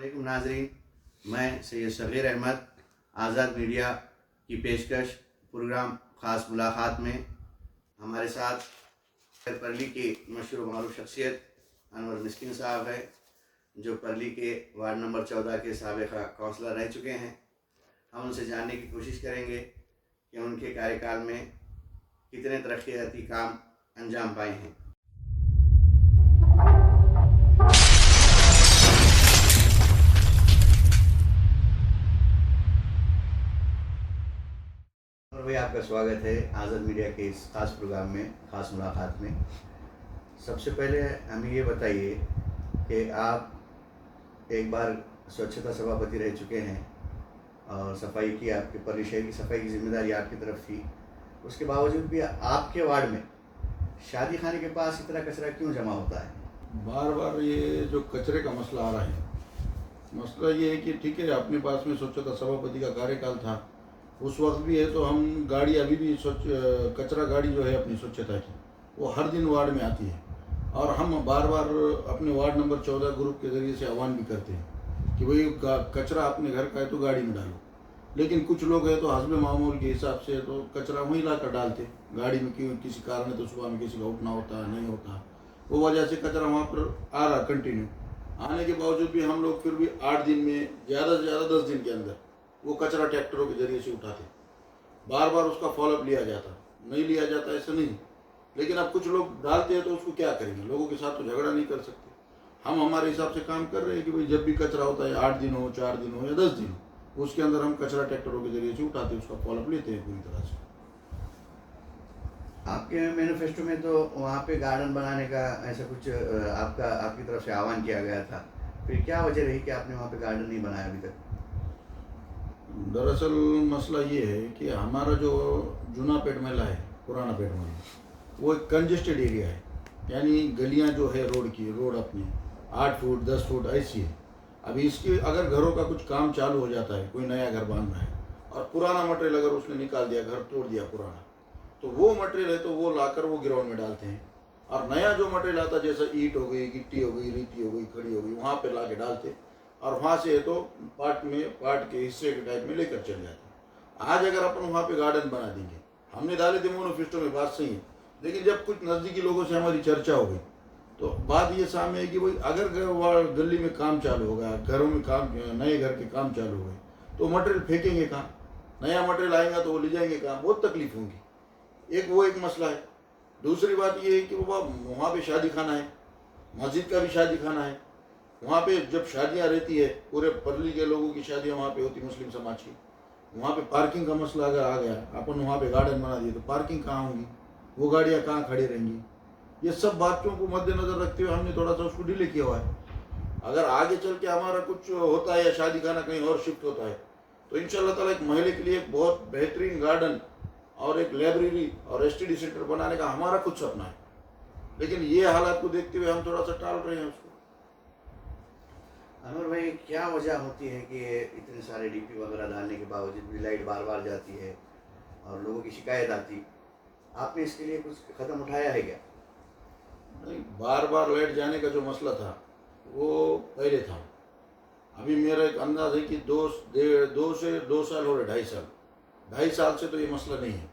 वालेकुम नाजरीन, मैं सैयद सग़ीर अहमद आज़ाद मीडिया की पेशकश प्रोग्राम ख़ास मुलाकात में हमारे साथ परली के मशहूर मारूफ शख्सियत अनवर मिस्किन साहब है, जो परली के वार्ड नंबर 14 के साबिक़ा काउंसलर रह चुके हैं। हम उनसे जानने की कोशिश करेंगे कि उनके कार्यकाल में कितने तरक्याती काम अंजाम पाए हैं। और भाई, आपका स्वागत है आज़ाद मीडिया के इस ख़ास प्रोग्राम में, ख़ास मुलाकात में। सबसे पहले हमें ये बताइए कि आप एक बार स्वच्छता सभापति रह चुके हैं और सफाई की, आपके परली शहर की सफाई की जिम्मेदारी आपकी तरफ थी। उसके बावजूद भी आपके वार्ड में शादी खाने के पास इतना कचरा क्यों जमा होता है? बार बार ये जो कचरे का मसला आ रहा है, मसला ये है कि ठीक है, अपने पास में स्वच्छता सभापति का कार्यकाल था, उस वक्त भी है तो हम गाड़ी अभी भी कचरा गाड़ी जो है अपनी स्वच्छता की, वो हर दिन वार्ड में आती है और हम बार बार अपने वार्ड नंबर 14 ग्रुप के ज़रिए से आह्वान भी करते हैं कि भाई कचरा अपने घर का है तो गाड़ी में डालो। लेकिन कुछ लोग हैं तो हस्बे मामूल के हिसाब से तो कचरा वहीं ला कर डालते गाड़ी में, क्यों किसी कारण है तो सुबह में किसी का उठना होता है, नहीं होता, वो वजह से कचरा वहाँ पर आ रहा कंटिन्यू। आने के बावजूद भी हम लोग फिर भी 8 दिन में, ज़्यादा से ज़्यादा 10 दिन के अंदर वो कचरा ट्रैक्टरों के ज़रिए से उठाते। बार बार उसका फॉलोअप लिया जाता, नहीं लिया जाता ऐसा नहीं, लेकिन अब कुछ लोग डालते हैं तो उसको क्या करेंगे, लोगों के साथ तो झगड़ा नहीं कर सकते। हम हमारे हिसाब से काम कर रहे हैं कि भाई जब भी कचरा होता है, 8 दिन हो, 4 दिन हो या 10 दिन हो, उसके अंदर हम कचरा ट्रैक्टरों के जरिए से उठाते, उसका फॉलोअप लेते हैं पूरी तरह से। आपके मैनिफेस्टो में तो वहाँ पे गार्डन बनाने का ऐसा कुछ आपकी तरफ से आह्वान किया गया था, फिर क्या वजह रही कि आपने वहाँ पे गार्डन नहीं बनाया अभी तक? दरअसल मसला ये है कि हमारा जो जूना पेट मेला है, पुराना पेट मेला, वो एक कंजेस्टेड एरिया है, यानी गलियां जो है रोड अपनी 8 फुट 10 फुट ऐसी है। अभी इसके अगर घरों का कुछ काम चालू हो जाता है, कोई नया घर बांध रहा है और पुराना मटेरियल अगर उसने निकाल दिया, घर तोड़ दिया पुराना, तो वो मटेरियल है तो वो लाकर वो ग्राउंड में डालते हैं और नया जो मटेरियल आता है, जैसे ईंट हो गई, गिट्टी हो गई, रेती हो गई, खड़ी हो गई, वहाँ पे ला के डालते और वहाँ से तो पार्ट के हिस्से के टाइप में लेकर चले जाते। आज अगर अपन वहाँ पे गार्डन बना देंगे, हमने डाले थे मैनिफेस्टो में, बात सही है, लेकिन जब कुछ नज़दीकी लोगों से हमारी चर्चा हो गई तो बात ये सामने है कि भाई अगर गली में काम चालू हो गया, घरों में काम, नए घर के काम चालू हो गए, तो मटेरियल फेंकेंगे कहाँ? नया मटेरियल आएगा तो वो ले जाएंगे कहाँ? बहुत तकलीफ होगी। एक मसला है। दूसरी बात ये है कि बाबा वहाँ पे शादी खाना है, मस्जिद का भी शादी खाना है, वहाँ पे जब शादियाँ रहती है, पूरे परली के लोगों की शादियाँ वहाँ पे होती, मुस्लिम समाज की, वहाँ पे पार्किंग का मसला अगर आ गया, अपन वहाँ पे गार्डन बना दिए तो पार्किंग कहाँ होगी, वो गाड़ियाँ कहाँ खड़ी रहेंगी? ये सब बातों को मद्देनजर रखते हुए हमने थोड़ा सा उसको डिले किया हुआ है। अगर आगे चल के हमारा कुछ होता है या शादी खाना कहीं और शिफ्ट होता है तो इंशाल्लाह ताला एक महिला के लिए एक बहुत बेहतरीन गार्डन और एक लाइब्रेरी और एसटीडी सेंटर बनाने का हमारा कुछ सपना है, लेकिन ये हालात को देखते हुए हम थोड़ा सा टाल रहे हैं उसको। अनवर भाई, क्या वजह होती है कि इतने सारे डीपी वगैरह डालने के बावजूद भी लाइट बार बार जाती है और लोगों की शिकायत आती? आपने इसके लिए कुछ कदम उठाया है क्या? नहीं, बार बार लाइट जाने का जो मसला था वो पहले था। अभी मेरा एक अंदाज है कि 2 साल हो रहे, 2.5 साल से तो ये मसला नहीं है,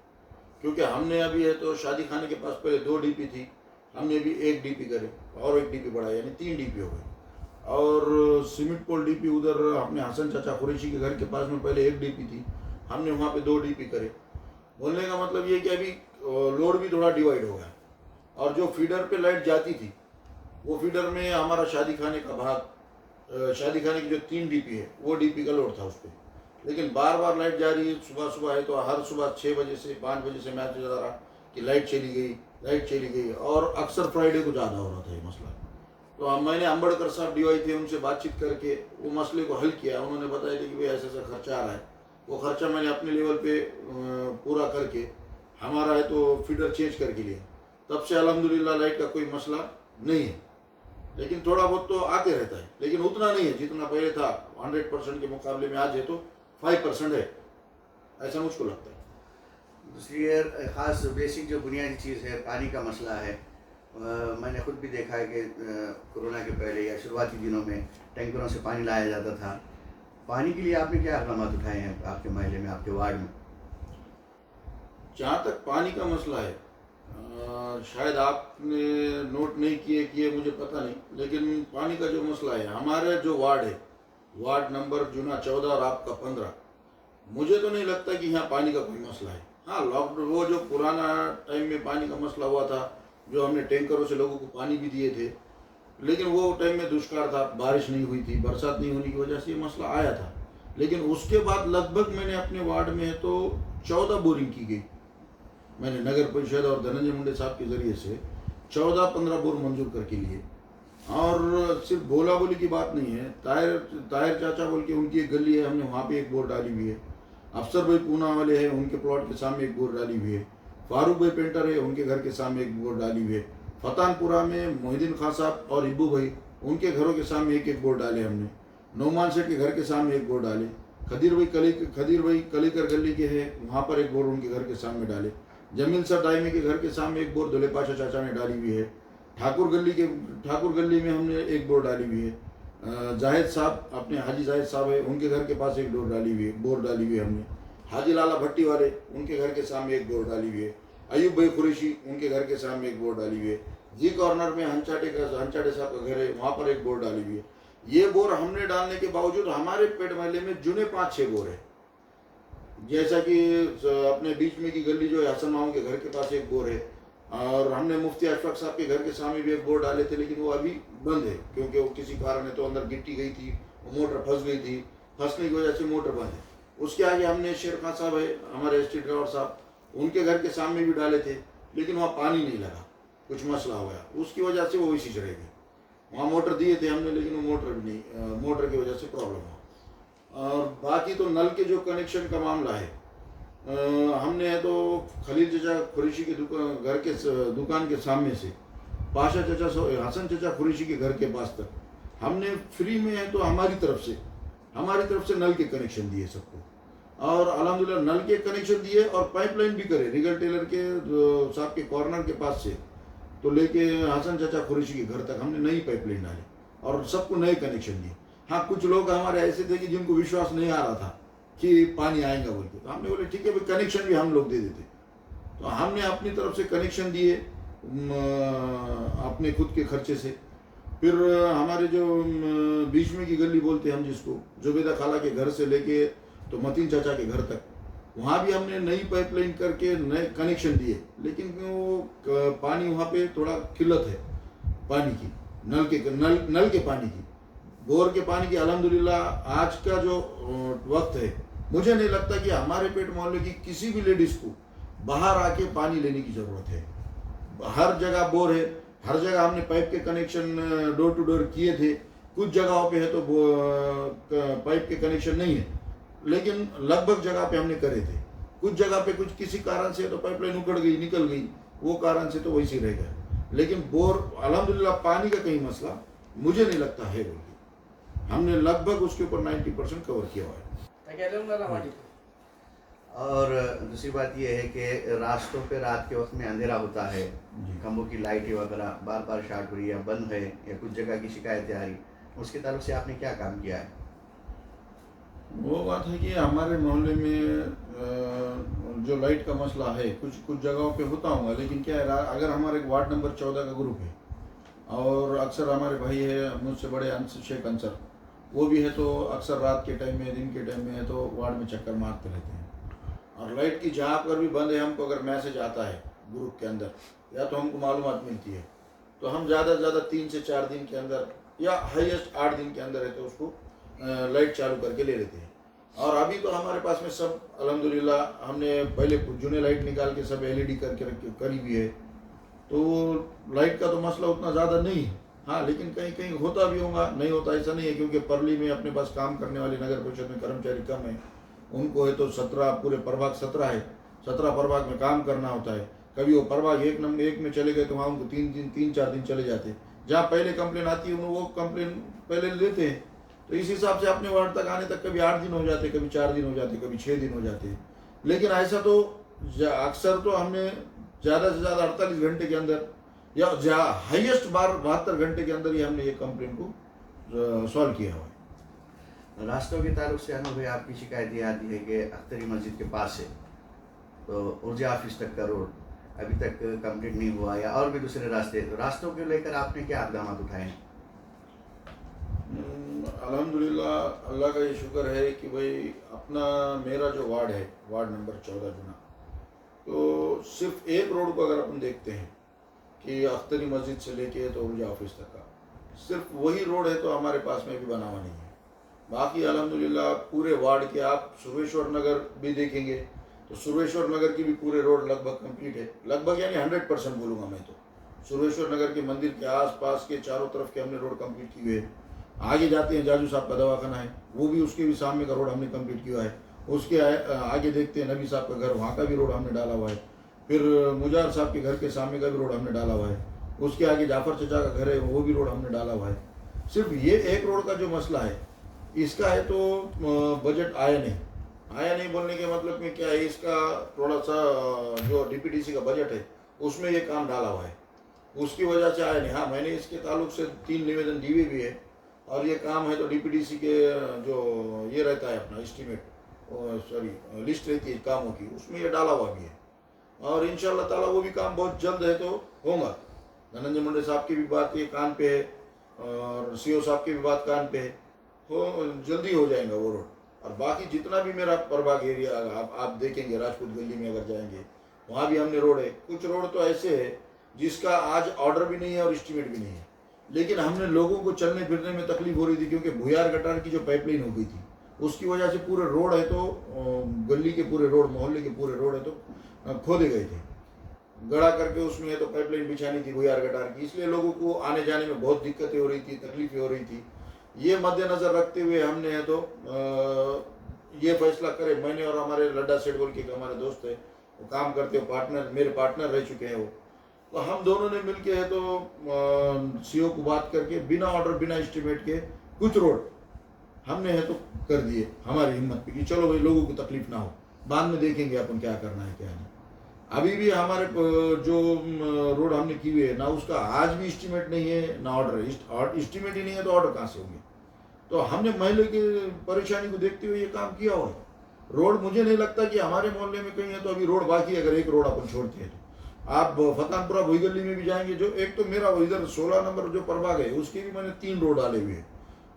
क्योंकि हमने अभी है तो शादी खाने के पास पहले 2 डीपी थी, हमने अभी 1 डीपी करे और 1 डीपी बढ़ा, यानी 3 डीपी हो गई। और सीमेंट पोल डीपी उधर अपने हसन चाचा कुरैशी के घर के पास में पहले 1 डीपी थी, हमने वहाँ पे 2 डीपी करे। बोलने का मतलब ये कि अभी लोड भी थोड़ा डिवाइड हो गया और जो फीडर पे लाइट जाती थी वो फीडर में हमारा शादी खाने का भाग, शादी खाने की जो 3 डीपी है वो डीपी का लोड था उस पर, लेकिन बार बार लाइट जा रही है। सुबह है तो हर सुबह 6 बजे से 5 बजे से मैसेज आ रहा कि लाइट चली गई और अक्सर फ्राइडे को ज़्यादा हो रहा था ये मसला। तो मैंने अम्बेडकर साहब डीवाई थे, उनसे बातचीत करके वो मसले को हल किया। उन्होंने बताया कि भाई ऐसा खर्चा आ रहा है, वो खर्चा मैंने अपने लेवल पे पूरा करके हमारा है तो फीडर चेंज करके लिया। तब से अल्हम्दुलिल्लाह लाइट का कोई मसला नहीं है, लेकिन थोड़ा बहुत तो आते रहता है, लेकिन उतना नहीं है जितना पहले था। 100% के मुकाबले में आज है तो 5% है, ऐसा मुझको लगता है। दूसरी ख़ास बेसिक जो बुनियादी चीज़ है, पानी का मसला है, मैंने खुद भी देखा है कि कोरोना के पहले या शुरुआती दिनों में टैंकरों से पानी लाया जाता था। पानी के लिए आपने क्या इक़दाम उठाए हैं आपके महल्ले में, आपके वार्ड में? जहाँ तक पानी का मसला है, शायद आपने नोट नहीं किए मुझे पता नहीं, लेकिन पानी का जो मसला है, हमारे जो वार्ड है, वार्ड नंबर जुना 14 और आपका 15, मुझे तो नहीं लगता कि यहाँ पानी का कोई मसला है। हाँ, लॉकडाउन वो जो पुराना टाइम में पानी का मसला हुआ था, जो हमने टैंकरों से लोगों को पानी भी दिए थे, लेकिन वो टाइम में दुष्काल था, बारिश नहीं हुई थी, बरसात नहीं होने की वजह से ये मसला आया था। लेकिन उसके बाद लगभग मैंने अपने वार्ड में तो 14 बोरिंग की गई। मैंने नगर परिषद और धनंजय मुंडे साहब के जरिए से 14-15 बोर मंजूर करके लिए। और सिर्फ बोला बोली की बात नहीं है, ताहिर चाचा बोल के उनकी एक गली है, हमने वहाँ पे एक बोर डाली हुई है। अफसर भाई पूना वाले हैं, उनके प्लॉट के सामने एक बोर डाली हुई है। फारूक भाई पेंटर है, उनके घर के सामने एक बोर डाली हुई है। फतानपुरा में मोहिद्दीन खान साहब और इब्बू भाई, उनके घरों के सामने एक एक बोर डाले हमने। नौमान सेठ के घर के सामने एक बोर डाले। खदीर भाई कलीकर गली के हैं, वहाँ पर एक बोर उनके घर के सामने डाले। जमील सर दाइमी के घर के सामने एक बोर दुले पाशा चाचा ने डाली हुई है। ठाकुर गली में हमने एक बोर डाली हुई है। जाहिद साहब, अपने हाजी जाहिद साहब है, उनके घर के पास एक बोर डाली हुई है हमने। हाजी लाला भट्टी वाले, उनके घर के सामने एक बोर डाली हुई है। अयूब भाई कुरैशी, उनके घर के सामने एक बोर डाली हुई है। जी कॉर्नर में हंचाटे साहब का घर है, वहाँ पर एक बोर डाली हुई है। ये बोर हमने डालने के बावजूद हमारे पेट महल्ले में जुने 5-6 बोर है। जैसा कि अपने बीच में की गली जो है, हसन मामू के घर के पास एक बोर है, और हमने मुफ्ती अशफाक साहब के घर के सामने भी एक बोर डाले थे, लेकिन वो अभी बंद है, क्योंकि वो किसी कारण है तो अंदर गिट्टी गई थी, वो मोटर फंस गई थी, फंसने की वजह से मोटर बंद है। उसके आगे हमने शेर खान साहब है, हमारे स्ट्रीट ड्राइवर साहब, उनके घर के सामने भी डाले थे, लेकिन वहाँ पानी नहीं लगा, कुछ मसला हो गया, उसकी वजह से वो वैसी चढ़ गई। वहाँ मोटर दिए थे हमने, लेकिन वो मोटर की वजह से प्रॉब्लम हुआ। और बाकी तो नल के जो कनेक्शन का मामला है, हमने तो खलील चचा कुरैशी के घर के दुकान के सामने से पाशा चचा हसन चचा कुरैशी के घर के पास तक हमने फ्री में है तो हमारी तरफ से नल के कनेक्शन दिए सबको, और अल्हम्दुलिल्लाह नल के कनेक्शन दिए और पाइपलाइन भी करे। रिगल टेलर के साहब के कॉर्नर के पास से तो लेके हसन चचा कुरैशी के घर तक हमने नई पाइपलाइन डाली और सबको नए कनेक्शन दिए। हाँ, कुछ लोग हमारे ऐसे थे कि जिनको विश्वास नहीं आ रहा था कि पानी आएगा बोल के, तो हमने बोले ठीक है भाई, कनेक्शन भी हम लोग दे देते। तो हमने अपनी तरफ से कनेक्शन दिए अपने खुद के खर्चे से। फिर हमारे जो बीच में की गली बोलते हैं हम जिसको, जुबेदा खाला के घर से लेके तो मतीन चाचा के घर तक, वहाँ भी हमने नई पाइपलाइन करके नए कनेक्शन दिए, लेकिन वो पानी वहाँ पे थोड़ा किल्लत है पानी की, नल के पानी की। बोर के पानी की अल्हम्दुलिल्लाह आज का जो वक्त है, मुझे नहीं लगता कि हमारे पेट मोहल्ले की किसी भी लेडीज को बाहर आके पानी लेने की ज़रूरत है। हर जगह बोर है, हर जगह हमने पाइप के कनेक्शन डोर टू डोर किए थे। कुछ जगहों पे है तो पाइप के कनेक्शन नहीं है, लेकिन लगभग जगह पे हमने करे थे। कुछ जगह पे कुछ किसी कारण से तो पाइपलाइन उखड़ गई, निकल गई, वो कारण से तो वैसे रह गया। लेकिन बोर अल्हम्दुलिल्लाह पानी का कहीं मसला मुझे नहीं लगता है बोल के हमने लगभग उसके ऊपर 90% कवर किया हुआ है। और दूसरी बात यह है कि रास्तों पे रात के वक्त में अंधेरा होता है, खंभों की लाइटें वगैरह बार बार शार्ट हो रही है, बंद है, या कुछ जगह की शिकायतें आ रही, उसके ताल्लुक से आपने क्या काम किया है? वो बात है कि हमारे मोहल्ले में जो लाइट का मसला है कुछ जगहों पे होता होगा, लेकिन क्या है, अगर हमारे वार्ड नंबर 14 का ग्रुप है और अक्सर हमारे भाई है मुझसे बड़े शेख अंसर, वो भी है, तो अक्सर रात के टाइम में, दिन के टाइम में है तो वार्ड में चक्कर मारते रहते हैं। और लाइट की जहाँ पर भी बंद है, हमको अगर मैसेज आता है ग्रुप के अंदर या तो हमको मालूमात मिलती है, तो हम ज़्यादा से ज़्यादा 3 से 4 दिन के अंदर या हाईएस्ट 8 दिन के अंदर है तो उसको लाइट चालू करके ले लेते हैं। और अभी तो हमारे पास में सब अल्हम्दुलिल्लाह हमने पहले जुने लाइट निकाल के सब LED करके करी हुई है, तो लाइट का तो मसला उतना ज़्यादा नहीं है। हाँ, लेकिन कहीं कहीं होता भी होगा, नहीं होता ऐसा नहीं है, क्योंकि परली में अपने पास काम करने वाले नगर परिषद में कर्मचारी कम है। उनको है तो 17 पूरे प्रभाग 17 है, 17 प्रभाग में काम करना होता है। कभी वो प्रभाग एक में चले गए तो वहाँ उनको 3-4 दिन चले जाते। जहाँ पहले कंप्लेन आती है वो कंप्लेन पहले लेते हैं, तो इस हिसाब से अपने वार्ड तक आने तक कभी 8 दिन हो जाते, कभी 4 दिन हो जाते, कभी 6 दिन हो जाते। लेकिन ऐसा तो अक्सर तो हमने ज़्यादा से ज़्यादा 48 घंटे के अंदर या हाईएस्ट 72 घंटे के अंदर ही हमने ये कंप्लेंट को सॉल्व किया हुआ है। रास्तों के ताल्लुक से अनुभव आपकी शिकायत ये आती है कि अख्तरी मस्जिद के पास से तो ऊर्जा ऑफिस तक का रोड अभी तक कंप्लीट नहीं हुआ, या और भी दूसरे रास्ते, तो रास्तों को लेकर आपने क्या इक़दाम उठाए हैं? अल्हम्दुलिल्लाह, अल्लाह का ये शुक्र है कि भाई अपना मेरा जो वार्ड है, वार्ड नंबर 14 जुना, तो सिर्फ एक रोड को अगर अपन देखते हैं कि अख्तरी मस्जिद से लेके तो ऊर्जा ऑफिस तक का, सिर्फ वही रोड है तो हमारे पास में भी बना हुआ नहीं है। बाकी अल्हम्दुलिल्लाह पूरे वार्ड के आप सुरेश्वर नगर भी देखेंगे तो सुरेश्वर नगर की भी पूरे रोड लगभग कंप्लीट है, लगभग यानी 100% बोलूँगा मैं तो। सुरेश्वर नगर के मंदिर के आसपास के चारों तरफ के हमने रोड कंप्लीट किए हुए हैं। आगे जाते हैं जाजू साहब का दवाखाना है, वो भी उसके भी सामने का रोड हमने कंप्लीट किया है। उसके आगे देखते हैं नबी साहब का घर, वहाँ का भी रोड हमने डाला हुआ है। फिर मुजार साहब के घर के सामने का भी रोड हमने डाला हुआ है। उसके आगे जाफर चचा का घर है, वो भी रोड हमने डाला हुआ है। सिर्फ ये एक रोड का जो मसला है इसका है तो बजट आया नहीं बोलने के मतलब में क्या है, इसका थोड़ा सा जो डीपीडीसी का बजट है उसमें ये काम डाला हुआ है, उसकी वजह से आया नहीं। हाँ, मैंने इसके ताल्लुक से 3 निवेदन दिए भी है, और ये काम है तो डीपीडीसी के जो ये रहता है अपना एस्टीमेट, सॉरी लिस्ट रहती है कामों की, उसमें ये डाला हुआ भी है। और इंशाल्लाह ताला वो भी काम बहुत जल्द है तो होगा। धनंजय मुंडे साहब की भी बात ये कान पे है और सीओ साहब की भी बात कान पे है, हो जल्दी हो जाएगा वो रोड। और बाकी जितना भी मेरा प्रभाग एरिया आप देखेंगे, राजपूत गली में अगर जाएंगे वहाँ भी हमने रोड है। कुछ रोड तो ऐसे है जिसका आज ऑर्डर भी नहीं है और एस्टीमेट भी नहीं है, लेकिन हमने लोगों को चलने फिरने में तकलीफ हो रही थी क्योंकि भुयार गटार की जो पाइपलाइन हो गई थी उसकी वजह से पूरे रोड है तो गली के पूरे रोड, मोहल्ले के पूरे रोड है तो खोदे गए थे, गड़ा करके उसमें है तो पाइपलाइन बिछानी थी भुयार गटार की, इसलिए लोगों को आने जाने में बहुत दिक्कतें हो रही थी, तकलीफें हो रही थी। ये मद्देनजर रखते हुए हमने है तो ये फैसला करे, मैंने और हमारे लड्डा सेठ बोल के हमारे दोस्त है, वो काम करते हो, पार्टनर मेरे पार्टनर रह चुके हैं वो, तो हम दोनों ने मिलके है तो सीओ को बात करके बिना ऑर्डर बिना एस्टीमेट के कुछ रोड हमने है तो कर दिए हमारी हिम्मत पे कि चलो भाई लोगों को तकलीफ ना हो, बाद में देखेंगे अपन क्या करना है क्या नहीं। अभी भी हमारे जो रोड हमने की हुई है ना, उसका आज भी एस्टीमेट नहीं है ना ऑर्डर, एस्टीमेट ही नहीं है तो ऑर्डर कहाँ से होंगे। तो हमने महल्ले की परेशानी को देखते हुए ये काम किया हुआ है। रोड मुझे नहीं लगता कि हमारे मोहल्ले में कहीं है तो अभी रोड बाकी है, अगर एक रोड अपन छोड़ते हैं तो आप फतानपुरा भुईगली में भी जाएंगे, जो एक तो मेरा इधर 16 नंबर जो प्रभाग है उसके भी मैंने 3 रोड डाले हुए हैं,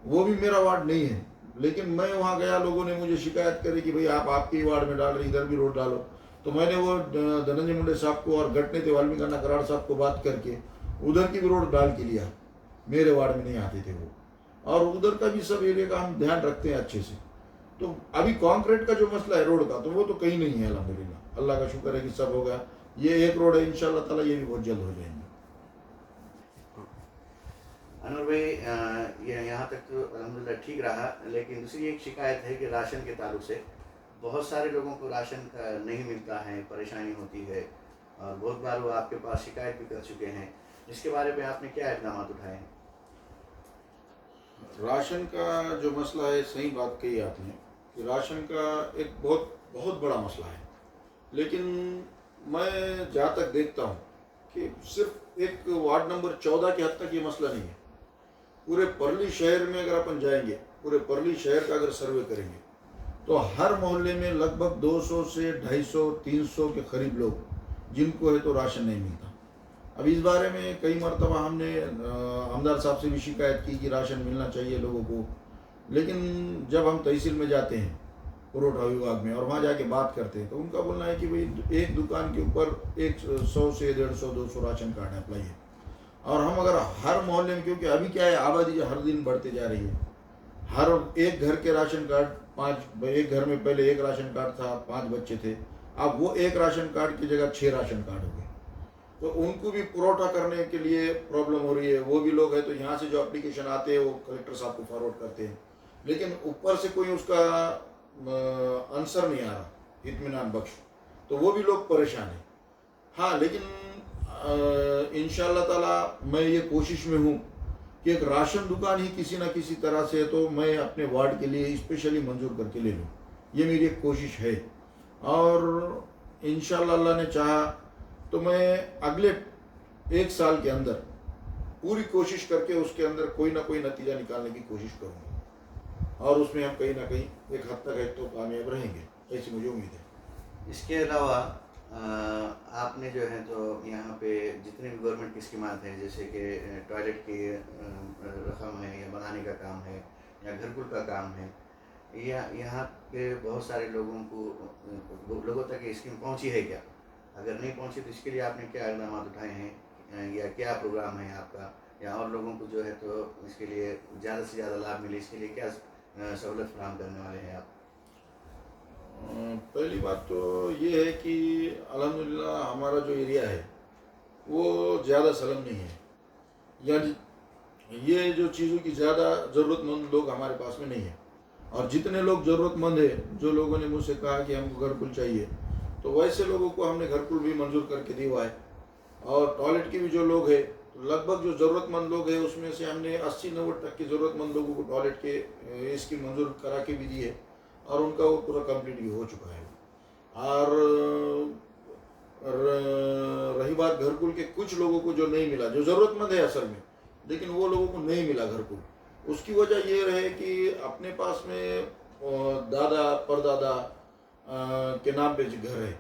वो भी मेरा वार्ड नहीं है, लेकिन मैं वहाँ गया, लोगों ने मुझे शिकायत करी कि भाई आप आपके ही वार्ड में डाल रहे, इधर भी रोड डालो। तो मैंने वो धनंजय मुंडे साहब को और घटने थे वाल्मीकि कराड़ साहब को बात करके उधर की भी रोड डाल के लिया, मेरे वार्ड में नहीं आते थे वो, और उधर का भी सब एरिया का हम ध्यान रखते हैं अच्छे से। तो अभी कॉन्क्रीट का जो मसला है रोड का, तो वो तो कहीं नहीं है अल्हम्दुलिल्लाह, अल्लाह का शुक्र है कि सब हो गया। ये एक रोड है, इंशाल्लाह ताला ये भी बहुत जल्द हो जाएंगे। अनवर भाई, ये यहाँ तक तो अल्हम्दुलिल्लाह ठीक रहा, लेकिन दूसरी एक शिकायत है कि राशन के ताल्लुक से बहुत सारे लोगों को राशन नहीं मिलता है, परेशानी होती है, और बहुत बार वो आपके पास शिकायत भी कर चुके हैं, इसके बारे में आपने क्या इक़दाम उठाए हैं? राशन का जो मसला है, सही बात कही आपने कि राशन का एक बहुत बहुत बड़ा मसला है, लेकिन मैं जहाँ तक देखता हूँ कि सिर्फ एक वार्ड नंबर 14 के हद तक ये मसला नहीं है। पूरे परली शहर में अगर अपन जाएंगे, पूरे परली शहर का अगर सर्वे करेंगे तो हर मोहल्ले में लगभग 200 से 250 300 के करीब लोग जिनको है तो राशन नहीं मिलता। अब इस बारे में कई मरतबा हमने आमदार साहब से भी शिकायत की कि राशन मिलना चाहिए लोगों को, लेकिन जब हम तहसील में जाते हैं पुरवठा विभाग में और वहाँ जाके बात करते हैं तो उनका बोलना है कि भाई एक दुकान के ऊपर 100 से 150 200 राशन कार्ड अप्लाई है, और हम अगर हर मोहल्ले में, क्योंकि अभी क्या है आबादी जो हर दिन बढ़ते जा रही है, हर एक घर के राशन कार्ड 5, एक घर में पहले एक राशन कार्ड था, 5 बच्चे थे, अब वो एक राशन कार्ड की जगह 6 राशन कार्ड हो गए, तो उनको भी पुरवठा करने के लिए प्रॉब्लम हो रही है। वो भी लोग हैं तो यहाँ से जो एप्लीकेशन आते हैं वो कलेक्टर साहब को फॉरवर्ड करते हैं, लेकिन ऊपर से कोई उसका आंसर नहीं आ रहा इत्मीनान बख्श, तो वो भी लोग परेशान हैं। हाँ, लेकिन इंशाल्लाह ताला मैं ये कोशिश में हूँ कि एक राशन दुकान ही किसी ना किसी तरह से तो मैं अपने वार्ड के लिए स्पेशली मंजूर करके ले लूँ, ये मेरी एक कोशिश है। और इंशाल्लाह अल्लाह ने चाहा तो मैं अगले 1 साल के अंदर पूरी कोशिश करके उसके अंदर कोई ना कोई नतीजा निकालने की कोशिश करूँगा, और उसमें हम कहीं ना कहीं एक हद तक तो कामयाब रहेंगे, ऐसी मुझे उम्मीद है। इसके अलावा आपने जो है तो यहाँ पे जितने भी गवर्नमेंट की स्कीमात हैं, जैसे कि टॉयलेट की रकम है या बनाने का काम है या घरकुल का काम है, या यहाँ पे बहुत सारे लोगों तक ये स्कीम पहुँची है क्या? अगर नहीं पहुँची तो इसके लिए आपने क्या इक़दाम उठाए हैं या क्या प्रोग्राम है आपका, या और लोगों को जो है तो इसके लिए ज़्यादा से ज़्यादा लाभ मिले इसके लिए क्या सहूलत फराहम करने वाले हैं आप? पहली बात तो ये है कि अल्हम्दुलिल्लाह हमारा जो एरिया है वो ज़्यादा सलम नहीं है, या ये जो चीज़ों की ज़्यादा ज़रूरतमंद लोग हमारे पास में नहीं है। और जितने लोग ज़रूरतमंद है, जो लोगों ने मुझसे कहा कि हमको घरकुल चाहिए, तो वैसे लोगों को हमने घरकुल भी मंजूर करके दिया है। और टॉयलेट के भी जो लोग हैं, तो लगभग जो ज़रूरतमंद लोग हैं उसमें से हमने 80-90% के ज़रूरतमंद लोगों को टॉयलेट के इसकी मंजूर करा के भी दी है, और उनका वो पूरा कंप्लीट भी हो चुका है। और रही बात घरकुल के, कुछ लोगों को जो नहीं मिला, जो ज़रूरतमंद है असल में, लेकिन वो लोगों को नहीं मिला घरकुल, उसकी वजह ये रहे कि अपने पास में दादा परदादा के नाम पे घर है।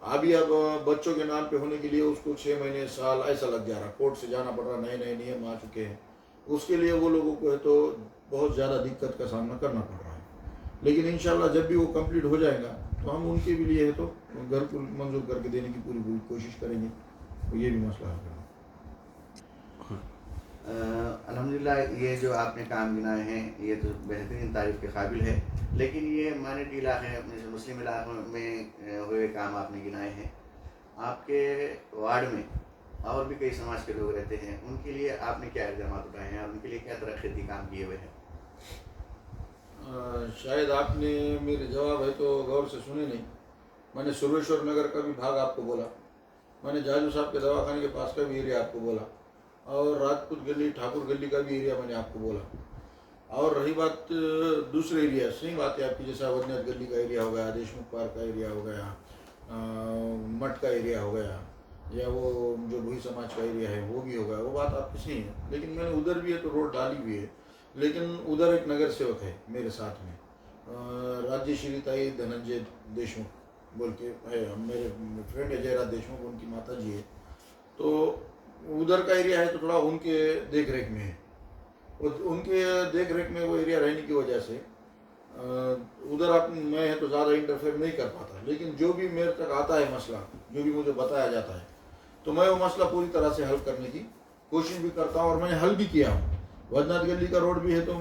अभी अब बच्चों के नाम पे होने के लिए उसको 6 महीने साल ऐसा लग जा रहा, कोर्ट से जाना पड़ रहा, नए नए नियम आ चुके हैं, उसके लिए वो लोगों को है तो बहुत ज़्यादा दिक्कत का सामना करना पड़ रहा है। लेकिन इंशाल्लाह जब भी वो कंप्लीट हो जाएगा तो हम उनके भी लिए है तो घरकुल मंजूर करके देने की पूरी पूरी कोशिश करेंगे, तो ये भी मसला है। अल्हम्दुलिल्लाह ये जो आपने काम गिनाए हैं ये तो बेहतरीन तारीफ़ के काबिल है, लेकिन ये माइनॉरिटी इलाके जैसे मुस्लिम इलाकों में हुए काम आपने गिनाए हैं। आपके वार्ड में और भी कई समाज के लोग रहते हैं, उनके लिए आपने क्या इक़दाम उठाए हैं और उनके लिए क्या तरह खिदमती काम किए हुए हैं? शायद आपने मेरे जवाब है तो गौर से सुने नहीं। मैंने सुरेश्वर नगर का भी भाग आपको बोला, मैंने जाजू साहब के दवाखाने के पास का भी एरिया आपको बोला, और राजपूत गली ठाकुर गली का भी एरिया मैंने आपको बोला। और रही बात दूसरे एरिया, सही बात है आपकी, जैसा वदनियत गली का एरिया हो गया, देशमुख पार्क का एरिया हो गया, मठ का एरिया हो गया, या वो जो भूई समाज का एरिया है वो भी हो गया, वो बात आपकी सही है। लेकिन मैंने उधर भी है तो रोड डाली भी है, लेकिन उधर एक नगर सेवक है मेरे साथ में, राज्य श्री ताई धनंजय देशमुख बोल के है, मेरे फ्रेंड है जयराज देशमुख, उनकी माता जी है, तो उधर का एरिया है तो थोड़ा उनके देख रेख में है। उनके देख रेख में वो एरिया रहने की वजह से उधर आप मैं है तो ज़्यादा इंटरफेयर नहीं कर पाता। लेकिन जो भी मेरे तक आता है मसला, जो भी मुझे बताया जाता है, तो मैं वो मसला पूरी तरह से हल करने की कोशिश भी करता हूँ, और मैंने हल भी किया हूँ। वदनाथ गली का रोड भी है तो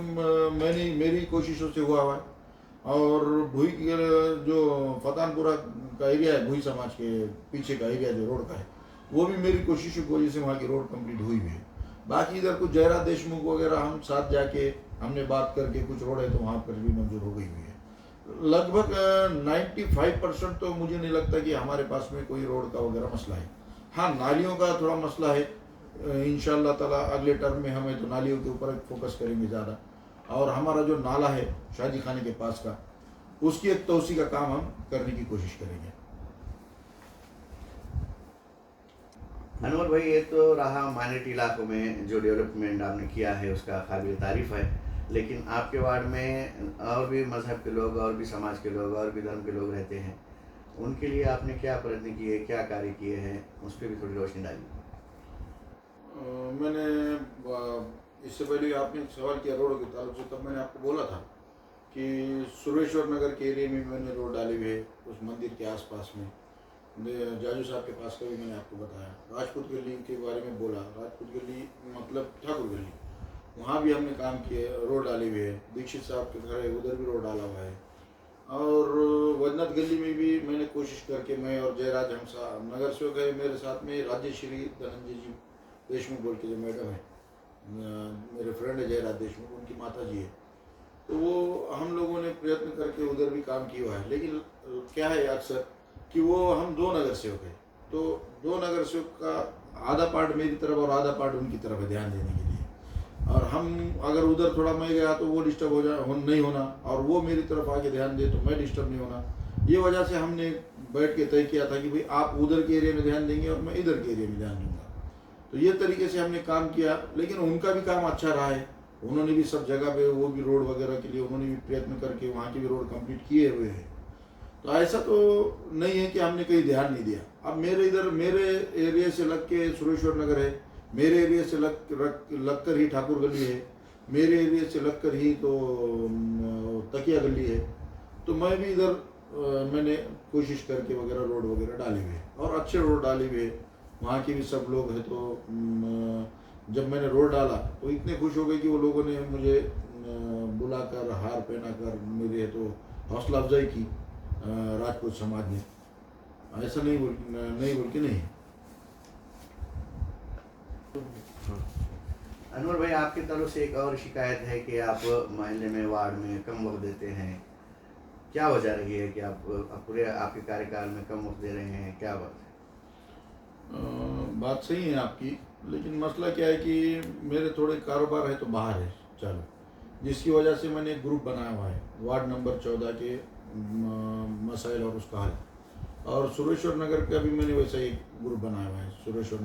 मैंने मेरी कोशिशों से हुआ है, और भूई जो फतानपुरा का एरिया है, भूई समाज के पीछे का एरिया जो रोड का है, वो भी मेरी कोशिशों की वजह से वहाँ की रोड कंप्लीट हुई भी है। बाकी इधर कुछ जयराज देशमुख वगैरह हम साथ जाके हमने बात करके कुछ रोड है तो वहाँ पर भी मंजूर हो गई हुई है। लगभग 95% तो मुझे नहीं लगता कि हमारे पास में कोई रोड का वगैरह मसला है। हाँ, नालियों का थोड़ा मसला है, इंशाअल्लाह ताला अगले टर्म में हमें तो नालियों के ऊपर फोकस करेंगे ज़्यादा, और हमारा जो नाला है शादी खाने के पास का, उसकी एक तोसी का काम हम करने की कोशिश करेंगे। अनवर भाई, ये तो रहा माइनॉरिटी इलाकों में जो डेवलपमेंट आपने किया है उसका काबिल तारीफ़ है, लेकिन आपके वार्ड में और भी मज़हब के लोग, और भी समाज के लोग, और भी धर्म के लोग रहते हैं, उनके लिए आपने क्या प्रयत्न किए, क्या कार्य किए हैं, उस पर भी थोड़ी रोशनी डालिए। मैंने इससे पहले आपने एक सवाल किया रोड के ताल्लुक से, तब मैंने आपको बोला था कि सुरेश्वर नगर के एरिया में मैंने रोड डाली हुई है, उस मंदिर के आसपास में, जाजू साहब के पास का भी मैंने आपको बताया। राजपूत गली के बारे में बोला, राजपूत गली मतलब ठाकुर गली, वहाँ भी हमने काम किए, रोड डाली हुई है। दीक्षित साहब के घर है, उधर भी रोड डाला हुआ है। और वदनत गली में भी मैंने कोशिश करके, मैं और जयराज हम नगर सेवक है मेरे साथ में, राज्य श्री धनंजय जी देशमुख बोल के जो मैडम है, मेरे फ्रेंड है जयराज देशमुख, उनकी माता जी है, तो वो हम लोगों ने प्रयत्न करके उधर भी काम किया है। लेकिन क्या है अक्सर कि वो हम 2 नगर सेवक है, तो 2 नगर सेवक का आधा पार्ट मेरी तरफ और आधा पार्ट उनकी तरफ है ध्यान देने के लिए। और हम अगर उधर थोड़ा मैं गया तो वो डिस्टर्ब नहीं होना, और वो मेरी तरफ आके ध्यान दे तो मैं डिस्टर्ब नहीं होना। ये वजह से हमने बैठ के तय किया था कि भाई आप उधर के एरिया में ध्यान देंगे और मैं इधर के एरिया में ध्यान दूंगा। तो ये तरीके से हमने काम किया, लेकिन उनका भी काम अच्छा रहा है। उन्होंने भी सब जगह पे वो भी रोड वगैरह के लिए उन्होंने भी प्रयत्न करके वहाँ की भी रोड कंप्लीट किए हुए हैं। तो ऐसा तो नहीं है कि हमने कहीं ध्यान नहीं दिया। अब मेरे एरिया से लग के सुरेश्वर नगर है, मेरे एरिया से लग कर ही ठाकुर गली है, मेरे एरिया से लग कर ही तो तकिया गली है। तो मैं भी इधर मैंने कोशिश करके वगैरह रोड वगैरह डाले हुए हैं और अच्छे रोड डाले हुए हैं। वहाँ के भी सब लोग हैं। तो जब मैंने रोड डाला तो इतने खुश हो गए कि वो लोगों ने मुझे बुलाकर हार पहनाकर मेरे तो हौसला अफजाई की राजपूत समाज ने। ऐसा नहीं बोल के नहीं। अनवर भाई, आपकी तरफ से एक और शिकायत है कि आप मोहल्ले में वार्ड में कम वक्त देते हैं। क्या वजह रही है कि आप पूरे आपके कार्यकाल में कम वक्त दे रहे हैं? क्या बात है? बात सही है आपकी, लेकिन मसला क्या है कि मेरे थोड़े कारोबार है तो बाहर है चालू, जिसकी वजह से मैंने एक ग्रुप बनाया हुआ है वार्ड नंबर 14 के मसाइल और उसका हल। और सुरेश्वर नगर का भी मैंने वैसा ही ग्रुप बनाया हुआ है, सुरेश्वर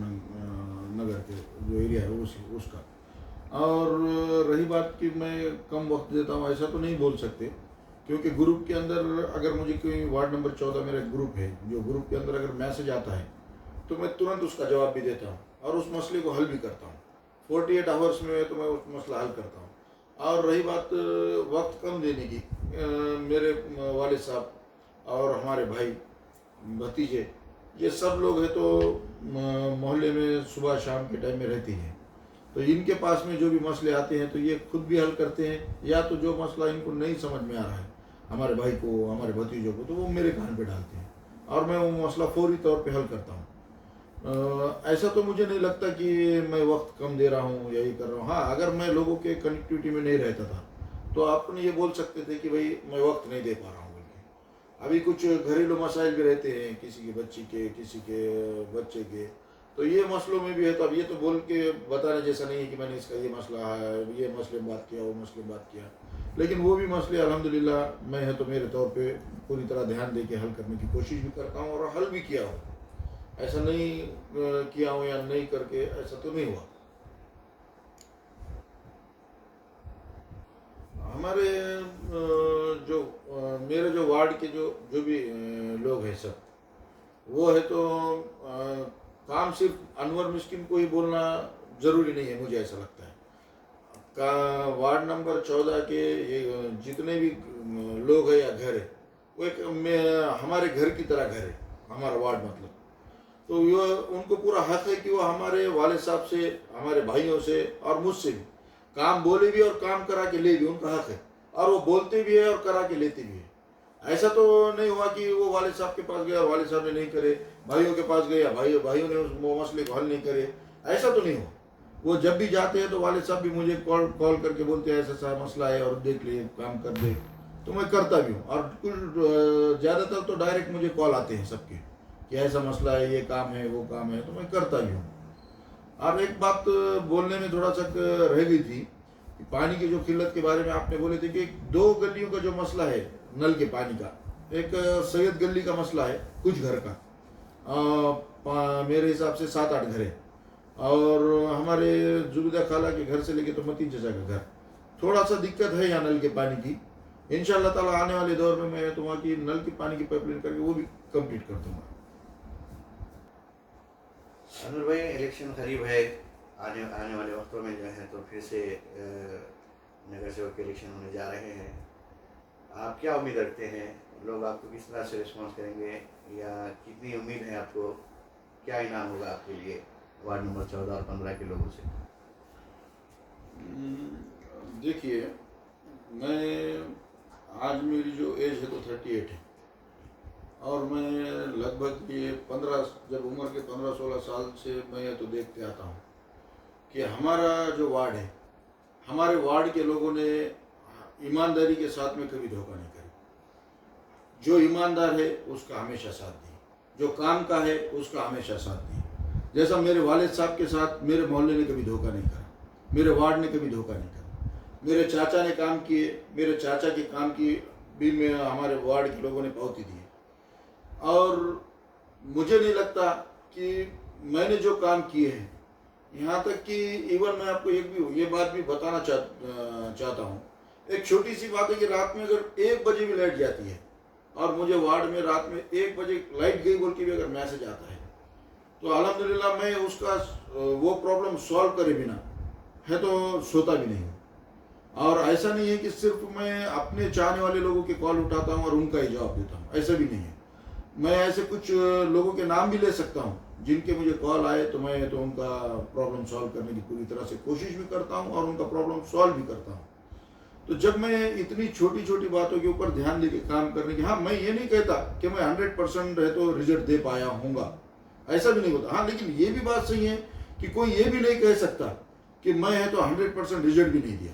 नगर के जो एरिया है उसका। और रही बात कि मैं कम वक्त देता हूँ, ऐसा तो नहीं बोल सकते, क्योंकि ग्रुप के अंदर अगर मुझे कोई वार्ड नंबर 14 मेरा ग्रुप है, जो ग्रुप के अंदर अगर मैसेज आता है तो मैं तुरंत उसका जवाब भी देता हूँ और उस मसले को हल भी करता हूँ। 48 आवर्स में तो मैं उस मसला हल करता हूँ। और रही बात वक्त कम देने की, मेरे वालिद साहब और हमारे भाई भतीजे ये सब लोग हैं तो मोहल्ले में सुबह शाम के टाइम में रहती हैं। तो इनके पास में जो भी मसले आते हैं तो ये खुद भी हल करते हैं, या तो जो मसला इनको नहीं समझ में आ रहा है हमारे भाई को, हमारे भतीजों को, तो वो मेरे कान पे डालते हैं और मैं वो मसला फौरी तौर पे हल करता हूँ। ऐसा तो मुझे नहीं लगता कि मैं वक्त कम दे रहा हूँ या ये कर रहा हूँ। हाँ, अगर मैं लोगों के कनेक्टिविटी में नहीं रहता था तो आपने ये बोल सकते थे कि भाई मैं वक्त नहीं दे पा रहा हूँ बोल के। अभी कुछ घरेलू मसाइल भी रहते हैं, किसी के बच्ची के, किसी के बच्चे के, तो ये मसलों में भी है। तो अब ये तो बोल के बताने जैसा नहीं है कि मैंने इसका ये मसला है, ये मसले में बात किया, वो मसले में बात किया, लेकिन वो भी मसले अल्हम्दुलिल्लाह मैं है तो मेरे तौर पे पूरी तरह ध्यान दे के हल करने की कोशिश भी करता हूँ और हल भी किया हूँ। ऐसा नहीं किया हूँ या नहीं करके ऐसा तो नहीं हुआ। हमारे जो मेरे जो वार्ड के जो भी लोग हैं सब, वो है तो काम सिर्फ अनवर मिस्किन को ही बोलना ज़रूरी नहीं है, मुझे ऐसा लगता है। का वार्ड नंबर 14 के ये जितने भी लोग हैं या घर है, वो एक हमारे घर की तरह घर है, हमारा वार्ड मतलब। तो ये उनको पूरा हक है कि वो हमारे वालिद साहब से, हमारे भाइयों से और मुझसे भी काम बोले भी और काम करा के ले भी, उनका हक है। और वो बोलते भी है और करा के लेते भी है। ऐसा तो नहीं हुआ कि वो वालिद साहब के पास गया और वालिद साहब ने नहीं करे, भाइयों के पास गया, भाइयों ने उस मसले को हल नहीं करे, ऐसा तो नहीं हुआ। वो जब भी जाते हैं तो वालिद साहब भी मुझे कॉल करके बोलते हैं ऐसा सा मसला है और देख लिए, काम कर दे, तो मैं करता भी हूँ। और कुछ ज़्यादातर तो डायरेक्ट मुझे कॉल आते हैं सबके कि ऐसा मसला है, ये काम है, वो काम है, तो मैं करता भी हूँ। और एक बात बोलने में थोड़ा सा रह गई थी, पानी की जो किल्लत के बारे में आपने बोले थे कि 2 गलियों का जो मसला है नल के पानी का, एक सैयद गली का मसला है कुछ घर का, मेरे हिसाब से 7-8 घर है, और हमारे जुबिदा खाला के घर से लेके तो मतीन चचा का घर, थोड़ा सा दिक्कत है यहाँ नल के पानी की। इंशाअल्लाह ताला आने वाले दौर में मैं तो वहाँ की नल की पानी की पाइपलाइन करके वो भी कंप्लीट कर दूँगा। अनवर भाई, इलेक्शन करीब है, आने वाले वक्तों में जो है तो फिर से नगर सेवक के इलेक्शन होने जा रहे हैं। आप क्या उम्मीद रखते हैं? लोग आपको किस तरह से रिस्पॉन्स करेंगे, या कितनी उम्मीद है आपको? क्या इनाम होगा आपके लिए वार्ड नंबर 14 और 15 के लोगों से? देखिए, मैं आज मेरी जो एज है तो 38 है, और मैं लगभग ये 15 जब उम्र के 15-16 साल से मैं तो देखते आता हूँ कि हमारा जो वार्ड है, हमारे वार्ड के लोगों ने ईमानदारी के साथ में कभी धोखा नहीं करी। जो ईमानदार है उसका हमेशा साथ दी, जो काम का है उसका हमेशा साथ दी। जैसा मेरे वालिद साहब के साथ मेरे मोहल्ले ने कभी धोखा नहीं करा, मेरे वार्ड ने कभी धोखा नहीं करा। मेरे चाचा ने काम किए, मेरे चाचा के काम की भी में हमारे वार्ड के लोगों ने पावती दी। और मुझे नहीं लगता कि मैंने जो काम किए हैं यहाँ तक कि इवन मैं आपको ये बात भी बताना चाहता हूँ। एक छोटी सी बात है कि रात में अगर 1 बजे भी लाइट जाती है और मुझे वार्ड में रात में 1 बजे लाइट गई बोल के भी अगर मैसेज आता है, तो अल्हम्दुलिल्लाह मैं उसका वो प्रॉब्लम सॉल्व करे बिना है तो सोता भी नहीं हूँ। और ऐसा नहीं है कि सिर्फ मैं अपने चाहने वाले लोगों के कॉल उठाता हूँ और उनका ही जवाब देता हूँ, ऐसा भी नहीं है। मैं ऐसे कुछ लोगों के नाम भी ले सकता हूँ जिनके मुझे कॉल आए, तो मैं तो उनका प्रॉब्लम सॉल्व करने की पूरी तरह से कोशिश भी करता हूँ और उनका प्रॉब्लम सॉल्व भी करता हूँ। तो जब मैं इतनी छोटी छोटी बातों के ऊपर ध्यान देके काम करने की, हाँ मैं ये नहीं कहता कि मैं 100% है तो रिजल्ट दे पाया हूँगा, ऐसा भी नहीं होता। हाँ लेकिन ये भी बात सही है कि कोई ये भी नहीं कह सकता कि मैं है तो 100% रिजल्ट भी नहीं दिया,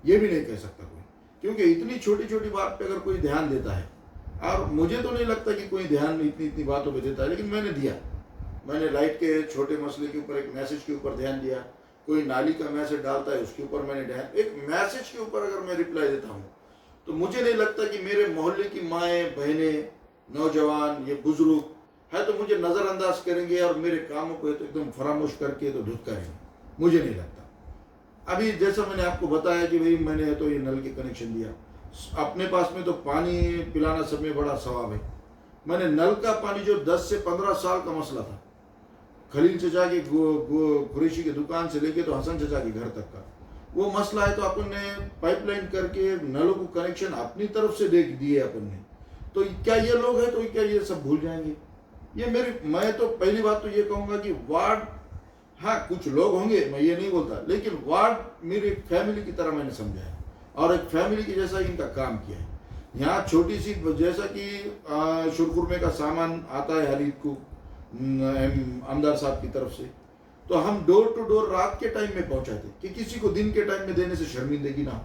ये भी नहीं कह सकता कोई, क्योंकि इतनी छोटी छोटी बात पे अगर कोई ध्यान देता है, और मुझे तो नहीं लगता कि कोई ध्यान इतनी इतनी बातों पे देता है, लेकिन मैंने दिया। मैंने लाइट के छोटे मसले के ऊपर एक मैसेज के ऊपर ध्यान दिया, कोई नाली का मैसेज डालता है उसके ऊपर मैंने ध्यान, एक मैसेज के ऊपर अगर मैं रिप्लाई देता हूँ, तो मुझे नहीं लगता कि मेरे मोहल्ले की माएँ बहनें नौजवान ये बुजुर्ग है तो मुझे नज़रअंदाज करेंगे और मेरे कामों को तो एकदम फरामोश करके तो धुतकारेंगे, मुझे नहीं लगता। अभी जैसा मैंने आपको बताया कि भाई मैंने तो ये नल के कनेक्शन दिया, अपने पास में तो पानी पिलाना सब में बड़ा सवाब है। मैंने नल का पानी जो 10 से 15 साल का मसला था, खलील चचा के कुरैशी की दुकान से लेके तो हसन चचा के घर तक का वो मसला है, तो अपन ने पाइपलाइन करके नलों को कनेक्शन अपनी तरफ से दे दिए अपन ने, तो क्या ये लोग हैं तो क्या ये सब भूल जाएंगे? मैं तो पहली बात तो ये कहूँगा कि वार्ड, हाँ कुछ लोग होंगे मैं ये नहीं बोलता, लेकिन वार्ड मेरी फैमिली की तरह मैंने समझा है और एक फैमिली की जैसा इनका काम किया है। यहाँ छोटी सी जैसा कि शुरकुरमे का सामान आता है हर ईद को आमदार साहब की तरफ से, तो हम डोर टू डोर रात के टाइम में पहुंचाते कि किसी को दिन के टाइम में देने से शर्मिंदगी ना हो।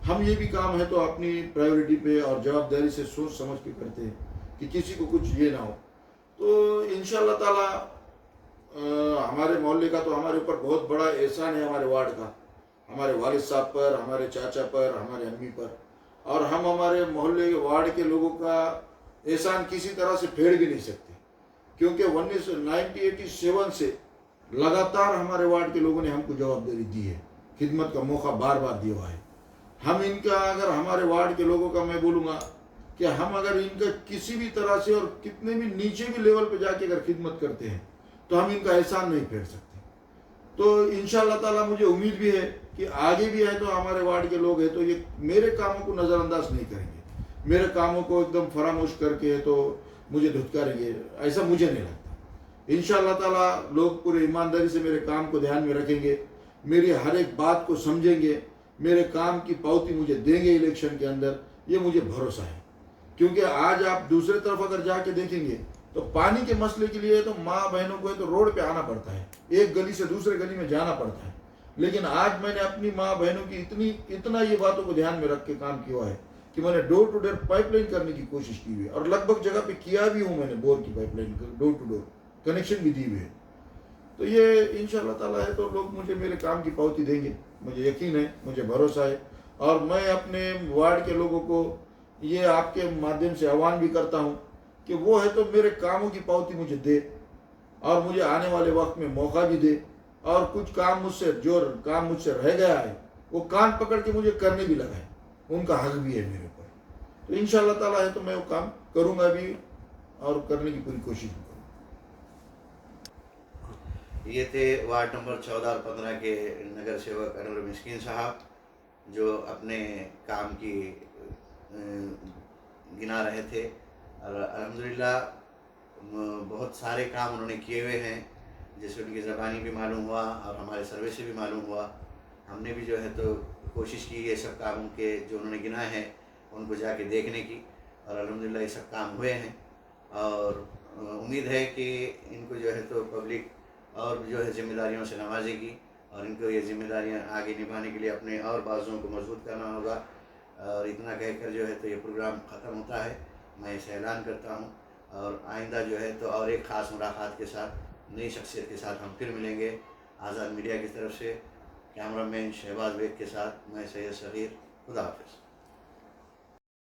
हम ये भी काम है तो अपनी प्रायोरिटी पे और जवाबदारी से सोच समझ के करते हैं कि किसी को कुछ ये ना हो। तो इंशाअल्लाह ताला हमारे मोहल्ले का तो हमारे ऊपर बहुत बड़ा एहसान है, हमारे वार्ड का, हमारे वालिद साहब पर, हमारे चाचा पर, हमारे अम्मी पर, और हम हमारे मोहल्ले के वार्ड के लोगों का एहसान किसी तरह से फेड़ भी नहीं सकते, क्योंकि 1987 से लगातार हमारे वार्ड के लोगों ने हमको जवाबदारी दी है, खिदमत का मौका बार बार दिया हुआ है। हम इनका अगर हमारे वार्ड के लोगों का मैं बोलूँगा कि हम अगर इनका किसी भी तरह से और कितने भी नीचे भी लेवल पे जाके अगर खिदमत करते हैं तो हम इनका एहसान नहीं फेर सकते। तो इंशाअल्लाह ताला मुझे उम्मीद भी है कि आगे भी है तो हमारे वार्ड के लोग हैं तो ये मेरे कामों को नज़रअंदाज नहीं करेंगे, मेरे कामों को एकदम फरामोश करके है तो मुझे धुतकारेंगे, ऐसा मुझे नहीं लगता। इंशाअल्लाह ताला लोग पूरे ईमानदारी से मेरे काम को ध्यान में रखेंगे, मेरी हर एक बात को समझेंगे, मेरे काम की पावती मुझे देंगे इलेक्शन के अंदर, ये मुझे भरोसा है। क्योंकि आज आप दूसरी तरफ अगर जाके देखेंगे तो पानी के मसले के लिए तो माँ बहनों को है तो रोड पे आना पड़ता है, एक गली से दूसरे गली में जाना पड़ता है, लेकिन आज मैंने अपनी माँ बहनों की इतना ये बातों को ध्यान में रख के काम किया है कि मैंने डोर टू डोर पाइपलाइन करने की कोशिश की हुई है और लगभग जगह पे किया भी हूँ मैंने, बोर की pipeline door to door connection भी दी हुई है। तो ये इंशाअल्लाह ताला है तो लोग मुझे मेरे काम की पावती देंगे, मुझे यकीन है, मुझे भरोसा है। और मैं अपने वार्ड के लोगों को ये आपके माध्यम से आह्वान भी करता हूँ कि वो है तो मेरे कामों की पावती मुझे दे और मुझे आने वाले वक्त में मौका भी दे, और कुछ काम मुझसे रह गया है वो कान पकड़ के मुझे करने भी लगा है, उनका हक भी है मेरे ऊपर। तो इंशाअल्लाह ताला है तो मैं वो काम करूँगा भी और करने की पूरी कोशिश भी करूँगा। ये थे वार्ड नंबर 14 और 15 के नगर सेवक अनवर मिस्कीन साहब, जो अपने काम की गिना रहे थे और अल्हम्दुलिल्लाह बहुत सारे काम उन्होंने किए हुए हैं, जैसे उनकी ज़बानी भी मालूम हुआ और हमारे सर्वे से भी मालूम हुआ। हमने भी जो है तो कोशिश की ये सब कामों के जो उन्होंने गिनाए हैं उनको जाके देखने की, और अल्हम्दुलिल्लाह ये सब काम हुए हैं। और उम्मीद है कि इनको जो है तो पब्लिक और जो है जिम्मेदारियों से नवाजेगी और इनको ये जिम्मेदारियां आगे निभाने के लिए अपने और बाजुओं को मजबूत करना होगा। और इतना कहकर जो है तो ये प्रोग्राम ख़त्म होता है, मैं इसे ऐलान करता हूँ। और आइंदा जो है तो और एक ख़ास मुलाकात के साथ, नई शख्सियत के साथ हम फिर मिलेंगे। आज़ाद मीडिया की तरफ से कैमरामैन शहबाज बेग के साथ मैं सैयद सग़ीर, खुदा हाफ़िज़।